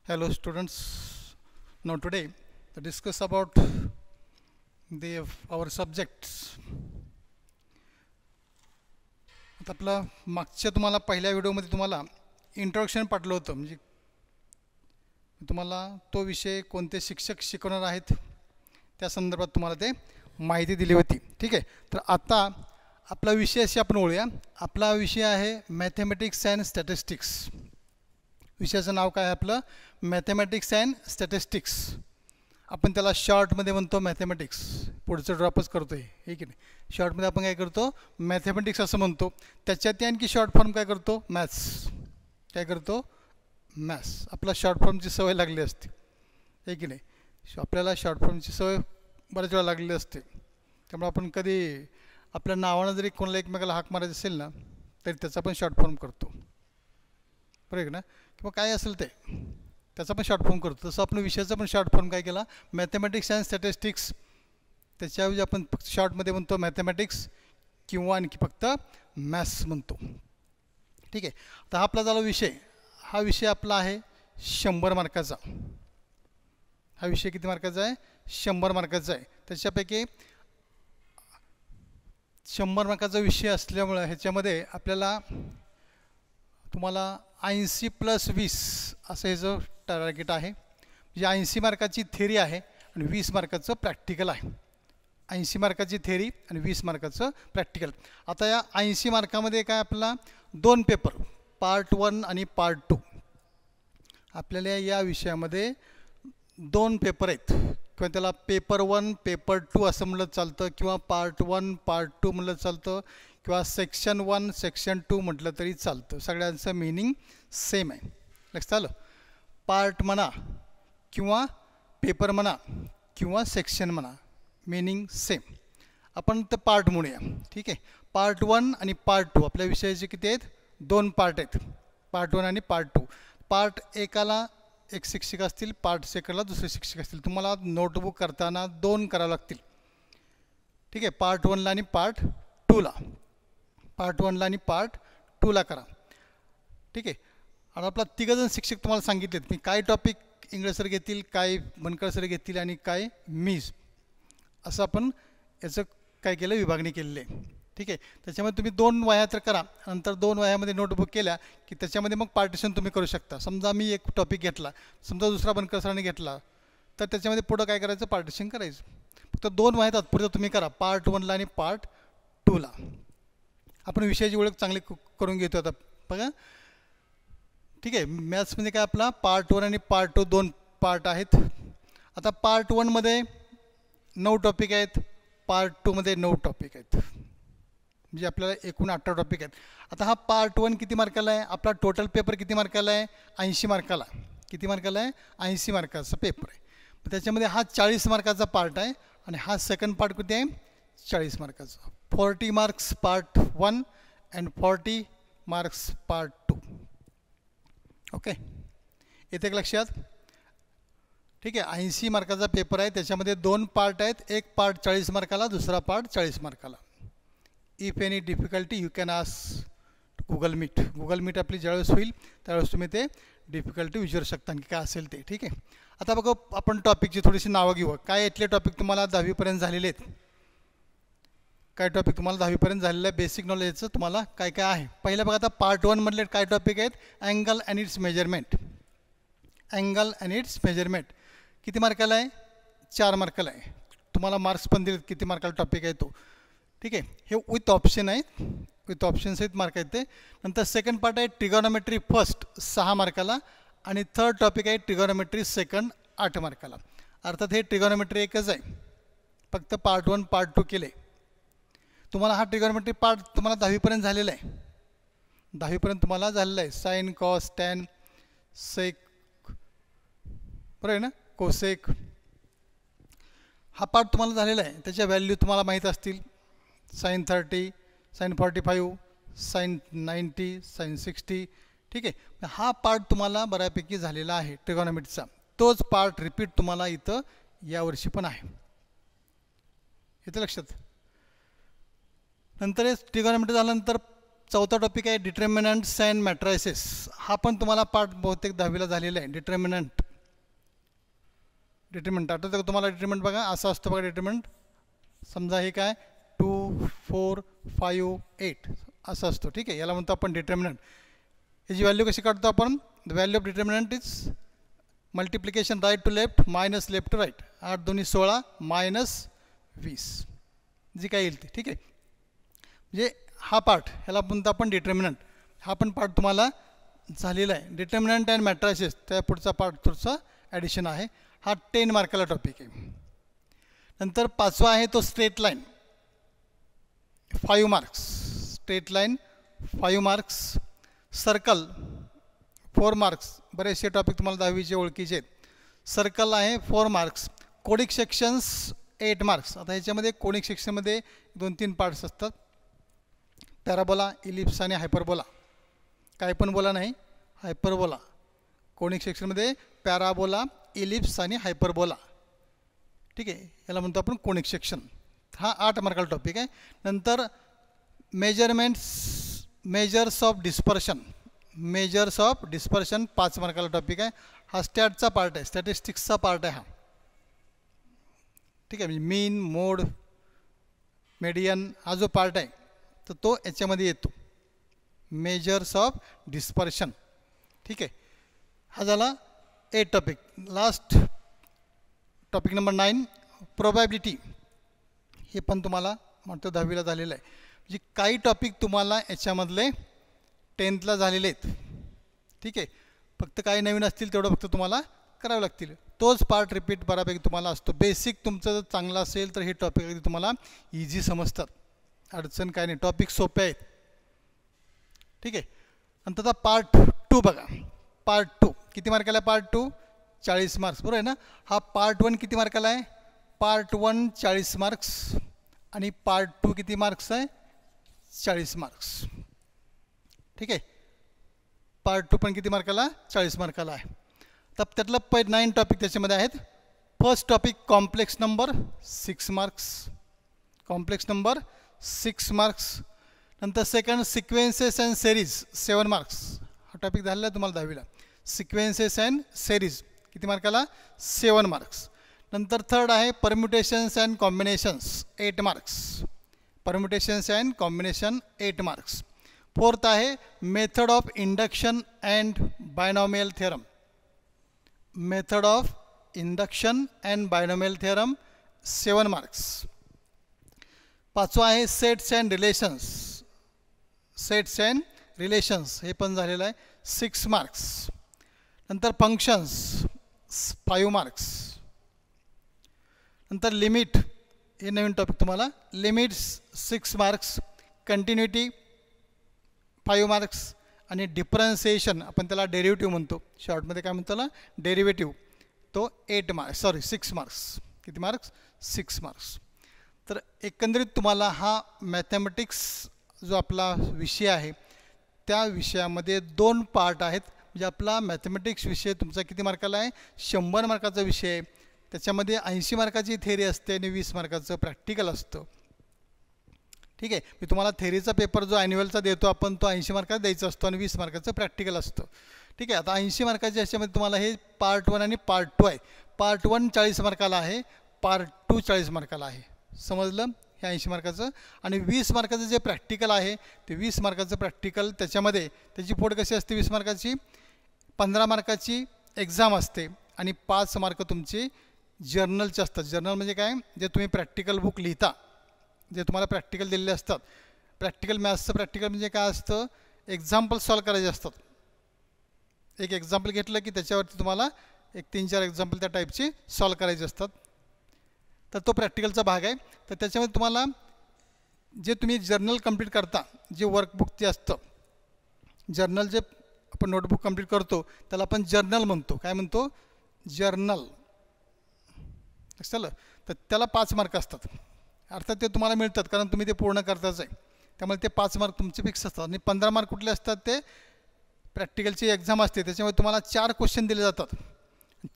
Hello students. Now today to discuss about our subjects. आता आपला मागच्या तुम्हाला पहिल्या व्हिडिओमध्ये तुम्हाला इंट्रोडक्शन पाठवलं होतं, म्हणजे तुम्हाला तो विषय कोणते शिक्षक शिकवणार आहेत त्या संदर्भात तुम्हाला ते माहिती दिली होती. ठीक आहे, तर आता आपला विषय अशी आपण ओळूया. आपला विषय आहे मॅथमॅटिक्स अँड स्टॅटिस्टिक्स. विषयाचं नाव काय आहे आपलं? Mathematics and statistics. आपण त्याला शॉर्टमध्ये म्हणतो मॅथमॅटिक्स. पुढचं ड्रॉपच करतो आहे, हे की नाही. शॉर्टमध्ये आपण काय करतो? मॅथमॅटिक्स असं म्हणतो. त्याच्यात आणखी शॉर्ट फॉर्म काय करतो? मॅथ्स. काय करतो? मॅथ्स. आपला शॉर्ट फॉर्मची सवय लागली असते, हे की नाही. आपल्याला शॉर्ट फॉर्मची सवय बऱ्याच वेळा लागलेली असते. त्यामुळे आपण कधी आपल्या नावानं जरी कोणाला एकमेकाला हाक मारायचं असेल ना, तरी त्याचा पण शॉर्ट फॉर्म करतो, बरोबर ना. किंवा काय असेल ते त्याचा पण शॉर्ट फॉर्म करतो. तसं आपण विषयाचा पण शॉर्ट फॉर्म काय केला? Mathematics and statistics. त्याच्याऐवजी आपण फक्त शॉर्टमध्ये म्हणतो मॅथमॅटिक्स किंवा आणखी फक्त मॅथ्स म्हणतो. ठीक आहे, तर हा आपला झाला विषय. हा विषय आपला आहे 100 मार्काचा. हा विषय किती मार्काचा आहे? 100 मार्काचा आहे. त्याच्यापैकी 100 मार्काचा विषय असल्यामुळं ह्याच्यामध्ये आपल्याला तुम्हाला 80 + 20 असं ह्याचं टार्गेट आहे. म्हणजे 80 मार्काची थेरी आहे आणि 20 मार्काचं प्रॅक्टिकल आहे. 80 मार्काची थेरी आणि 20 मार्काचं प्रॅक्टिकल. आता या 80 मार्कामध्ये काय आपल्याला 2 पेपर, पार्ट 1 आणि पार्ट 2. आपल्याला या विषयामध्ये 2 पेपर आहेत, किंवा त्याला पेपर 1 पेपर 2 असं म्हणलं चालतं, किंवा पार्ट 1 पार्ट 2 म्हणलं चालतं, किंवा सेक्शन 1 सेक्शन 2 म्हटलं तरी चालतं. सगळ्यांचं मिनिंग सेम आहे. लक्षात आलं? पार्ट म्हणा किंवा पेपर म्हणा किंवा सेक्शन म्हणा, मिनिंग सेम. आपण तर पार्ट म्हणूया. ठीक आहे, पार्ट 1 आणि पार्ट 2 आपल्या विषयाचे किती आहेत? 2 पार्ट आहेत, पार्ट 1 आणि पार्ट 2. पार्ट एकाला एक शिक्षक असतील, पार्ट सेकंडला दुसरे शिक्षक असतील. तुम्हाला नोटबुक करताना 2 करावं लागतील. ठीक आहे, पार्ट 1ला आणि पार्ट 2ला. पार्ट 1ला आणि पार्ट 2ला करा. ठीक आहे. आणि आपला 3 जण शिक्षक तुम्हाला सांगितलेत मी काय टॉपिक इंगळे सर घेतील, काय बनकर सर घेतील आणि काय मी, असं आपण याचं काय केलं? विभागणी केलेली आहे. ठीक आहे, त्याच्यामध्ये तुम्ही 2 वह्या तर करा. नंतर 2 वह्यामध्ये नोटबुक केल्या की त्याच्यामध्ये मग पार्टिशन तुम्ही करू शकता. समजा मी एक टॉपिक घेतला, समजा दुसरा बनकर सरांनी घेतला, तर त्याच्यामध्ये पुढं काय करायचं? पार्टिशन करायचं. फक्त 2 वह्या तात्पुरतं तुम्ही करा, पार्ट 1ला आणि पार्ट 2ला. आपण विषयाची ओळख चांगली करून घेतो आता बघा. ठीक आहे, मॅथ्समध्ये काय आपला पार्ट 1 आणि पार्ट 2 2 पार्ट आहेत. आता पार्ट 1मध्ये 9 टॉपिक आहेत, पार्ट 2मध्ये 9 टॉपिक आहेत, म्हणजे आपल्याला एकूण 18 टॉपिक आहेत. आता हा पार्ट 1 किती मार्काला आहे? आपला टोटल पेपर किती मार्काला आहे? 80 मार्काला. किती मार्काला आहे? 80 मार्काचा पेपर आहे. त्याच्यामध्ये हा 40 मार्काचा पार्ट आहे आणि हा सेकंड पार्ट किती आहे? 40 मार्काचा. 40 marks part 1 and 40 marks part 2. Okay, येते का लक्षात? ठीक आहे, 80 मार्काचा पेपर आहे. त्याच्यामध्ये 2 पार्ट आहेत. एक पार्ट 40 मार्काला, दुसरा पार्ट 40 मार्काला. If any difficulty you can ask Google Meet. Google Meet आपली ज्यावेळेस होईल त्यावेळेस तुम्ही ते डिफिकल्टी विचारू शकता की काय असेल ते. ठीक आहे, आता बघा आपण टॉपिकची थोडीशी नावं घेऊ. काय इथले टॉपिक तुम्हाला 10वीपर्यंत झालेले आहेत? काय टॉपिक तुम्हाला 10वीपर्यंत झालेलं आहे? बेसिक नॉलेजचं तुम्हाला काय काय आहे? पहिलं बघा, आता पार्ट 1 मधले काय टॉपिक आहेत? Angle and it's measurement. Angle and it's measurement किती मार्काला आहे? 4 मार्काला आहे. तुम्हाला मार्क्स पण दिलेत किती मार्काला टॉपिक आहे तो. ठीक आहे, हे विथ ऑप्शन आहे, विथ ऑप्शनसहित मार्क आहेत ते. नंतर सेकंड पार्ट आहे ट्रिगोनॉमेट्री फर्स्ट 6 मार्काला, आणि थर्ड टॉपिक आहे ट्रिगोनॉमेट्री सेकंड 8 मार्काला. अर्थात हे ट्रिगोनॉमेट्री एकच आहे, फक्त पार्ट 1 पार्ट 2 केले. तुम्हाला हा ट्रिगोनॉमेट्री पार्ट तुम्हाला 10वीपर्यंत झालेला आहे. 10वीपर्यंत तुम्हाला झालेला आहे. साईन, कॉस, टॅन, सेक, बरोबर आहे ना, कोसेक, हा पार्ट तुम्हाला झालेला आहे. त्याच्या व्हॅल्यू तुम्हाला माहीत असतील. Sine 30, sine 45, sine 90, sine 60. ठीक आहे, हा पार्ट तुम्हाला बऱ्यापैकी झालेला आहे ट्रिगोनॉमेट्रीचा. तोच पार्ट रिपीट तुम्हाला इथं यावर्षी पण आहे. इथं लक्षात. नंतर ट्रिगोनॉमेट्री झाल्यानंतर चौथा टॉपिक आहे डिटर्मिनंट्स अँड मॅट्रायसेस. हा पण तुम्हाला पार्ट बहुतेक 10वीला झालेला आहे. डिटर्मिनंट डिटरमिनंट आठवतं का तुम्हाला? डिटरमिनंट बघा असं असतं बघा डिटरमिनंट. समजा हे काय 2 4 5 8 असं असतो. ठीक आहे, याला म्हणतो आपण डिटरमिनंट. याची व्हॅल्यू कशी काढतो आपण? The value of determinant is multiplication right to left minus left to right. 8 2 16 minus 20 जी काय येईल ती. ठीक आहे, म्हणजे हा पार्ट ह्याला म्हणतो आपण डिटरमिनंट. हा पण पार्ट तुम्हाला झालेला आहे. डिटरमिनंट अँड मॅट्रायसेस त्या पुढचा पार्ट थोडंसं ॲडिशन आहे. हा 10 मार्काला टॉपिक आहे. नंतर 5वा आहे तो straight line 5 marks. Straight line 5 marks. Circle 4 marks. बरेचसे टॉपिक तुम्हाला 10वीचे ओळखीचे आहेत. सर्कल आहे 4 मार्क्स. कोडिक sections 8 marks. आता ह्याच्यामध्ये कोडिक सेक्शनमध्ये 2-3 पार्ट्स असतात. पॅराबोला, इलिप्स आणि हायपरबोला. काय पण बोला नाही, हायपरबोला. कोनिक सेक्शनमध्ये पॅराबोला, इलिप्स आणि हायपरबोला. ठीक आहे, याला म्हणतो आपण कोनिक सेक्शन. हा 8 मार्काला टॉपिक आहे. नंतर measures of dispersion. Measures of dispersion 5 मार्काला टॉपिक आहे. हा स्टॅटचा पार्ट आहे, स्टॅटिस्टिक्सचा पार्ट आहे हा. ठीक आहे, म्हणजे मीन, मोड, मेडियन हा जो पार्ट आहे तर तो याच्यामध्ये येतो. Measures of dispersion. ठीक आहे, हा झाला 8 topic. Last topic number 9 probability. हे पण तुम्हाला म्हणतो 10वीला झालेलं आहे. म्हणजे काही टॉपिक तुम्हाला याच्यामधले 10thला झालेले आहेत. ठीक आहे, फक्त काही नवीन असतील तेवढं फक्त तुम्हाला करावं लागतील. तोच पार्ट रिपीट बऱ्यापैकी तुम्हाला असतो. बेसिक तुमचं जर चांगलं असेल तर हे टॉपिक अगदी तुम्हाला इझी समजतात. अडचण काय नाही, टॉपिक सोपे आहेत. ठीक आहे, नंतर आता पार्ट 2 बघा. पार्ट 2 किती मार्काला आहे? पार्ट 2 40 मार्क्स, बरोबर आहे ना? हा पार्ट 1 किती मार्काला आहे? पार्ट 1 40 मार्क्स आणि पार्ट 2 किती मार्क्स आहे? 40 मार्क्स. ठीक आहे, पार्ट 2 पण किती मार्काला? 40 मार्काला आहे. तर त्यातलं 9 टॉपिक त्याच्यामध्ये आहेत. First topic complex number 6 marks. Complex number 6 marks. नंतर second sequences and series 7 marks. हा टॉपिक झालेला आहे तुम्हाला 10वीला. सिक्वेन्सेस अँड सेरीज किती मार्काला? 7 मार्क्स. नंतर थर्ड आहे permutations and combinations 8 marks. Permutations and combination 8 marks. Fourth आहे method of induction and binomial theorem. Method of induction and binomial theorem 7 marks. 5वा आहे sets and relations. Sets and relations हे पण झालेलं आहे 6 मार्क्स. नंतर फंक्शन्स 5 मार्क्स. नंतर limit हे नवीन टॉपिक तुम्हाला. Limits 6 marks. Continuity 5 marks. आणि डिफरन्सिएशन आपण त्याला डेरिव्हेटिव्ह म्हणतो, शॉर्टमध्ये काय म्हणतो ना डेरिव्हेटिव्ह, तो 8 मार्क्स 6 मार्क्स. किती मार्क्स? 6 मार्क्स. तर एकंदरीत तुम्हाला हा मॅथमॅटिक्स जो आपला विषय आहे त्या विषयामध्ये 2 पार्ट आहेत. म्हणजे आपला मॅथमॅटिक्स विषय तुमचा किती मार्काला आहे? 100 मार्काचा विषय आहे. त्याच्यामध्ये 80 मार्काची थेरी असते आणि 20 मार्काचं प्रॅक्टिकल असतं. ठीक आहे, मी तुम्हाला थेरीचा पेपर जो ॲन्युअलचा देतो आपण तो 80 मार्काचा द्यायचा असतो आणि 20 मार्काचं प्रॅक्टिकल असतं. ठीक आहे, आता 80 मार्काच्या ह्याच्यामध्ये तुम्हाला हे पार्ट 1 आणि पार्ट 2 आहे. पार्ट 1 40 मार्काला आहे, पार्ट 2 40 मार्काला आहे. समजलं? हे 80 मार्काचं. आणि 20 मार्काचं जे प्रॅक्टिकल आहे ते 20 मार्काचं प्रॅक्टिकल त्याच्यामध्ये त्याची फोड कशी असते? 20 मार्काची 15 मार्काची एक्झाम असते आणि 5 मार्क तुमचे जर्नलचे असतात. जर्नल म्हणजे काय? जे तुम्ही प्रॅक्टिकल बुक लिहिता, जे तुम्हाला प्रॅक्टिकल दिलेले असतात. प्रॅक्टिकल मॅथ्सचं प्रॅक्टिकल म्हणजे काय असतं? एक्झाम्पल सॉल्व करायचे असतात. एक एक्झाम्पल घेतलं की त्याच्यावरती तुम्हाला 3-4 एक्झाम्पल त्या टाईपची सॉल्व करायचे असतात. तर तो प्रॅक्टिकलचा भाग आहे. तर त्याच्यामध्ये तुम्हाला जे तुम्ही जर्नल कंप्लीट करता, जे वर्कबुक जे असतं, जर्नल जे आपण नोटबुक कंप्लीट करतो त्याला आपण जर्नल म्हणतो. काय म्हणतो? जर्नल. लक्षात? तर त्याला 5 मार्क असतात. अर्थात ते तुम्हाला मिळतात कारण तुम्ही ते पूर्ण करताच आहे. त्यामुळे ते 5 मार्क तुमचे फिक्स असतात. आणि 15 मार्क कुठले असतात? ते प्रॅक्टिकलची एक्झाम असते, त्याच्यामुळे तुम्हाला 4 क्वेश्चन दिले जातात.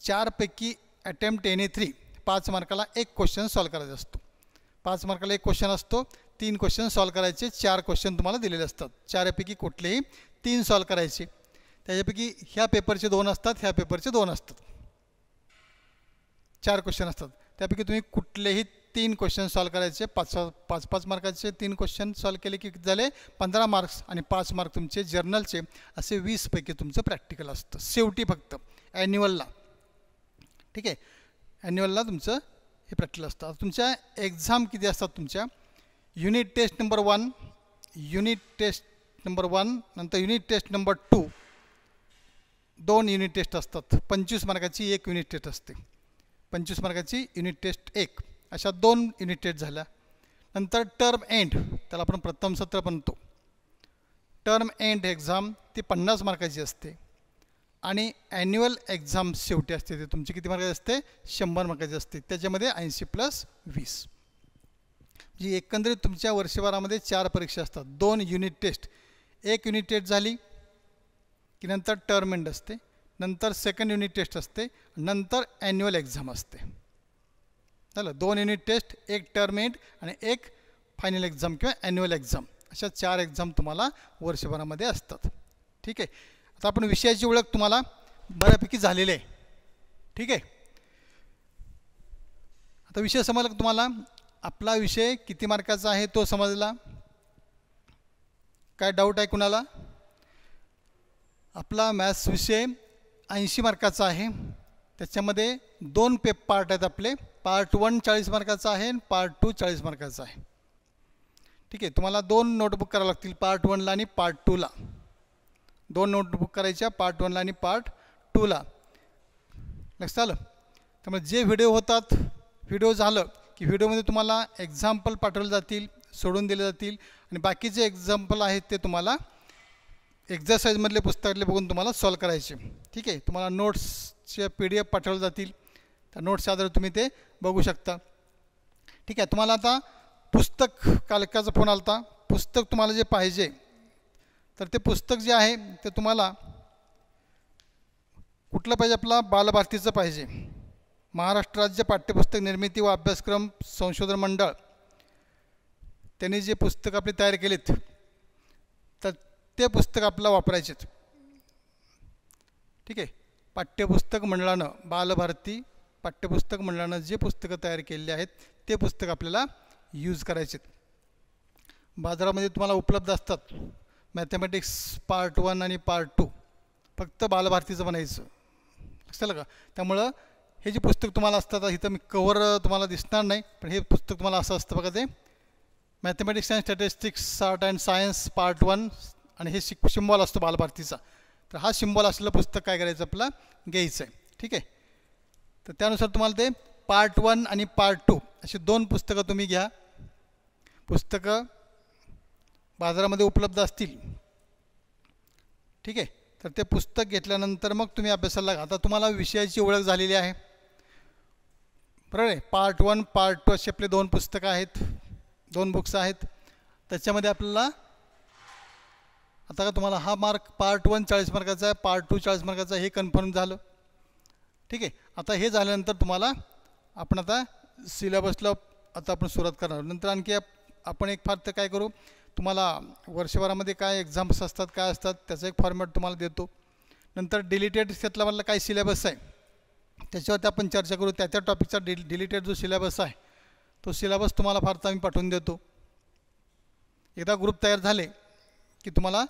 4 पैकी अटेम्प्ट एनी 3 5 मार्काला 1 क्वेश्चन सॉल्व करायचा असतो. 5 मार्काला 1 क्वेश्चन असतो. 3 क्वेश्चन सॉल्व करायचे. 4 क्वेश्चन तुम्हाला दिलेले असतात. 4पैकी कुठलेही 3 सॉल्व करायचे. त्याच्यापैकी ह्या पेपरचे 2 असतात, ह्या पेपरचे 2 असतात. 4 क्वेश्चन असतात. त्यापैकी तुम्ही कुठलेही 3 क्वेश्चन सॉल्व करायचे. 5 मार्काचे 3 क्वेश्चन सॉल्व केले की झाले 15 मार्क्स आणि 5 मार्क तुमचे जर्नलचे. असे 20 पैकी तुमचं प्रॅक्टिकल असतं शेवटी फक्त ॲन्युअलला. ठीक आहे, ॲन्युअलला तुमचं हे प्रॅक्टिकल असतं. आता तुमच्या एक्झाम किती असतात तुमच्या? Unit test number 1, unit test number 1 नंतर unit test number 2, 2 unit test असतात. 25 मार्काची 1 युनिट टेस्ट असते. 25 मार्काची युनिट टेस्ट 1, अशा 2 युनिट टेस्ट झाल्या. नंतर टर्म एंड, त्याला आपण प्रथम सत्र म्हणतो. टर्म एंड एक्झाम ती 50 मार्काची असते. आणि ॲन्युअल एक्झाम शेवटी असते, ते तुमची किती मार्काची असते? 100 मार्काची असते. त्याच्यामध्ये 80+20. जी एकंदरीत तुमच्या वर्षभरामध्ये 4 परीक्षा असतात. 2 युनिट टेस्ट, 1 युनिट टेस्ट झाली की नंतर टर्म एंड असते, नंतर सेकंड युनिट टेस्ट असते, नंतर ॲन्युअल एक्झाम असते. झालं, 2 युनिट टेस्ट, 1 टर्म एंड आणि 1 फायनल एक्झाम किंवा ॲन्युअल एक्झाम, अशा 4 एक्झाम तुम्हाला वर्षभरामध्ये असतात. ठीक आहे, आता आपण विषयाची ओळख तुम्हाला बऱ्यापैकी झालेली आहे. ठीक आहे, आता विषय समजला का तुम्हाला? आपला विषय किती मार्काचा आहे तो समजला? काय डाऊट आहे कुणाला? आपला मॅथ्स विषय 80 मार्काचा आहे. त्याच्यामध्ये 2 पार्ट आहेत आपले. पार्ट 1 40 मार्काचा आहे आणि पार्ट 2 40 मार्काचा आहे. ठीक आहे, तुम्हाला 2 नोटबुक करावं लागतील, पार्ट 1ला आणि पार्ट 2ला. 2 नोटबुक करायच्या, पार्ट 1ला आणि पार्ट 2ला. लक्षात आलं? त्यामुळे जे व्हिडिओ होतात, व्हिडिओ झालं की व्हिडिओमध्ये तुम्हाला एक्झाम्पल पाठवले जातील, सोडून दिले जातील. आणि बाकीचे एक्झाम्पल आहेत ते तुम्हाला एक्झरसाईजमधले पुस्तकातले बघून तुम्हाला सॉल्व करायचे. ठीक आहे, तुम्हाला नोट्सचे PDF पाठवले जातील. त्या नोट्सच्या आधारे तुम्ही ते बघू शकता. ठीक आहे, तुम्हाला आता पुस्तक, कालकाचा फोन आला होता, पुस्तक तुम्हाला जे पाहिजे तर ते पुस्तक जे आहे ते तुम्हाला कुठलं पाहिजे? आपला बालभारतीचं पाहिजे. महाराष्ट्र राज्य पाठ्यपुस्तक निर्मिती व अभ्यासक्रम संशोधन मंडळ त्यांनी जे पुस्तक आपले तयार केलेत तर ते पुस्तक आपल्याला वापरायचेत. ठीक आहे, पाठ्यपुस्तक मंडळानं, बालभारती पाठ्यपुस्तक मंडळानं जे पुस्तकं तयार केलेली आहेत ते पुस्तक आपल्याला यूज करायचेत. बाजारामध्ये तुम्हाला उपलब्ध असतात. मॅथमॅटिक्स पार्ट 1 आणि पार्ट 2 फक्त बालभारतीचं बनायचं. लक्षात आलं का? त्यामुळं हे जे पुस्तक तुम्हाला असतात, इथं मी कव्हर तुम्हाला दिसणार नाही, पण हे पुस्तक तुम्हाला असं असतं बघा, ते mathematics and statistics art and science part 1 आणि हे सिम्बॉल असतो बालभारतीचा. तर हा सिम्बॉल असलेलं पुस्तक काय करायचं? आपलं घ्यायचं आहे. ठीक आहे, तर त्यानुसार तुम्हाला ते पार्ट 1 आणि पार्ट 2 अशी 2 पुस्तकं तुम्ही घ्या. पुस्तकं बाजारामध्ये उपलब्ध असतील. ठीक आहे, तर ते पुस्तक घेतल्यानंतर मग तुम्ही अभ्यासाला लागा. आता तुम्हाला विषयाची ओळख झालेली आहे, बरोबर आहे? पार्ट 1 पार्ट 2 असे आपले 2 पुस्तकं आहेत, 2 बुक्स आहेत. त्याच्यामध्ये आपल्याला आता का तुम्हाला हा मार्क पार्ट 1 40 मार्काचा आहे, पार्ट 2 40 मार्काचा आहे, हे कन्फर्म झालं. ठीक आहे, आता हे झाल्यानंतर तुम्हाला आपण आता सिलेबसला आता आपण सुरुवात करणार. नंतर आणखी आपण एक फार तर काय करू, तुम्हाला वर्षभरामध्ये काय एक्झाम्स असतात, काय असतात त्याचा एक फॉर्मॅट तुम्हाला देतो. नंतर डिलिटेड क्षेत्राला मला काय सिलेबस आहे त्याच्यावरती आपण चर्चा करू. त्या टॉपिकचा डिलिटेड जो सिलेबस आहे तो सिलेबस तुम्हाला फार तर आम्ही पाठवून देतो. एकदा ग्रुप तयार झाले की तुम्हाला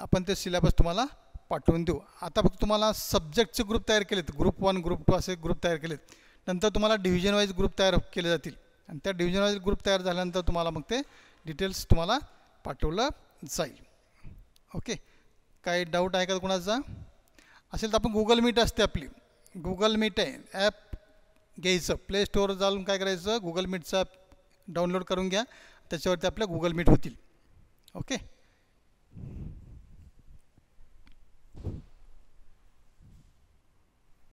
आपण ते सिलेबस तुम्हाला पाठवून देऊ. आता फक्त तुम्हाला सब्जेक्टचे ग्रुप तयार केलेत, ग्रुप 1 ग्रुप 2 असे ग्रुप तयार केलेत. नंतर तुम्हाला डिव्हिजन वाईज ग्रुप तयार केले जातील आणि त्या डिव्हिजन वाईज ग्रुप तयार झाल्यानंतर तुम्हाला मग ते डिटेल्स तुम्हाला पाठवलं जाईल. ओके, काही डाऊट आहे का कोणाचा? असेल तर आपण गुगल मीट असते आपली, गुगल मीट आहे ॲप घ्यायचं, प्ले स्टोअर जाऊन काय करायचं, गुगल मीटचा ॲप डाउनलोड करून घ्या, त्याच्यावरती आपल्या गुगल मीट होतील. ओके.